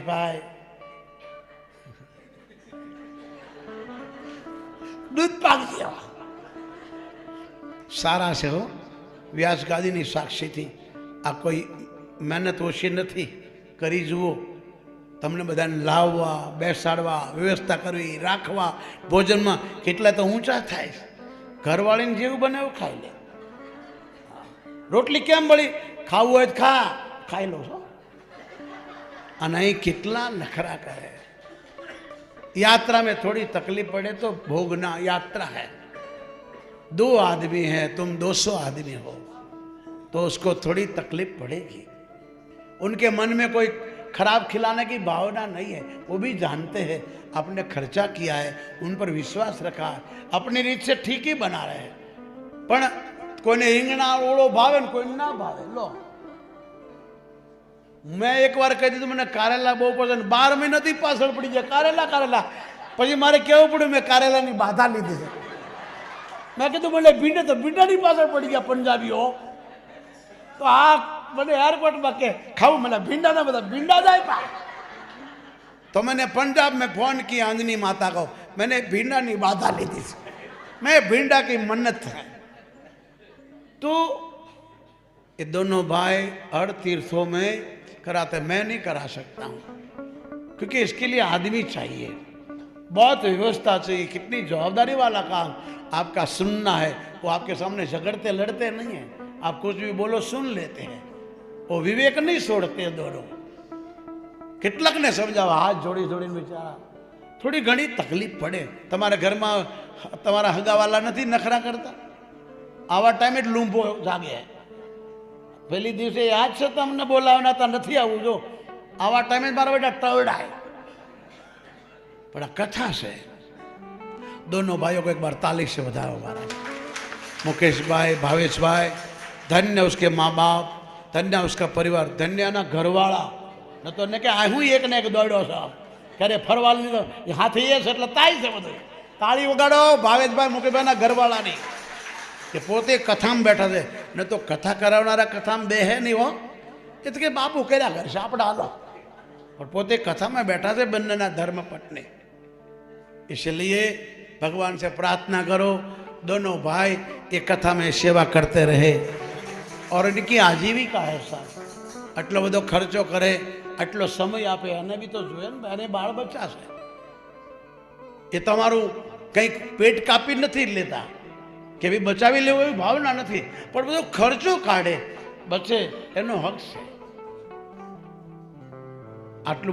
ભાવેશભાઈ દૂધ પાક જેવા સારા છે હો. વ્યાસ ગાદીની સાક્ષીથી આ કોઈ મહેનત ઓછી નથી. કરી જુઓ. તમને બધાને લાવવા, બેસાડવા, વ્યવસ્થા કરવી, રાખવા, ભોજનમાં કેટલા તો ઊંચા થાય. ઘરવાળીને જેવું બને એવું ખાઈ લે. રોટલી કેમ બળી? ખાવું હોય તો ખાઈ લો છો. અને અહીં કેટલા નખરા કરે. यात्रा में थोड़ी तकलीफ पड़े तो भोगना. यात्रा है, 2 आदमी हैं, तुम 200 आदमी हो तो उसको थोड़ी तकलीफ पड़ेगी. उनके मन में कोई खराब खिलाने की भावना नहीं है. वो भी जानते हैं आपने खर्चा किया है, उन पर विश्वास रखा है, अपनी रीत से ठीक ही बना रहे हैं. पण कोઈને રીંગણા ઓળો ભાવે ને કોઈને ના ભાવે. લો, મેં એકવાર કહી દીધું મને કારેલા બહુ પસંદ. 12 મહિનાથી પાછળ પડી જાય કારેલા. પછી મારે કહેવું પડ્યું મેં કારેલાની બાધા લીધી છે. મેં કીધું મને ભીંડા તો ભીંડાની પાછળ પડી ગયા પંજાબીઓ. તો આ મને એરપોર્ટમાં કે ખાવું મને ભીંડા બધા ભીંડા જાય. तो मैंने पंजाब में फोन किया अंजनी माता को, मैंने भींडा नहीं बाधा ली थी, मैं भींडा की मन्नत है. तो ये दोनों भाई हर तीर्थों में कराते, मैं नहीं करा सकता हूँ क्योंकि इसके लिए आदमी चाहिए, बहुत व्यवस्था चाहिए. कितनी जवाबदारी वाला काम. आपका सुनना है, वो आपके सामने झगड़ते लड़ते नहीं है, आप कुछ भी बोलो सुन लेते हैं, वो विवेक नहीं छोड़ते दोनों. કેટલાકને સમજાવવા હાથ જોડીને બિચારા થોડી ઘણી તકલીફ પડે. તમારા ઘરમાં તમારા હગાવાલા નથી નખરા કરતા? આવા ટાઈમે જ લૂંભો જાગે. પહેલી દિવસે યાદ છે તમને બોલાવના હતા, નથી આવું. જો આવા ટાઈમે જ મારા બેટા ટવડાય. પણ આ કથા છે. दोनों भाइयों को एक बार ताली से बधाओ महाराज. मुकेश भाई, भावेश भाई, धन्य उसके माँ बाप, धन्य उसका परिवार, धन्य ना घरवाला. न तो ने के आ हूँ एक ने एक दौड़ो साहब क्यारे फरवाल नहीं तो हाथी है એટલે તાઈ છે બધું. તાળી વગાડો ભાવેશભાઈ મુકેશભાઈના ઘરવાળાની કે પોતે કથામાં બેઠા છે. ન તો કથા કરાવનારા કથામાં બેહે નહીં હો. એ તો કે બાપુ કર્યા કરશે આપણે હાલો. પણ પોતે કથામાં बैठा છે બંનેના धर्म पत्नी. इसलिए भगवान से प्रार्थना करो दोनों भाई ये कथा में सेवा करते रहे और इनकी आजीविका है साहब. આટલો બધો ખર્ચો કરે, આટલો સમય આપે, અને બી તો જોઈએ ને, એને બાળ બચ્ચા છે. એ તમારું કંઈક પેટ કાપી નથી લેતા કે ભાઈ બચાવી લેવું એવી ભાવના નથી, પણ બધો ખર્ચો કાઢે બચે એનો હક છે. આટલું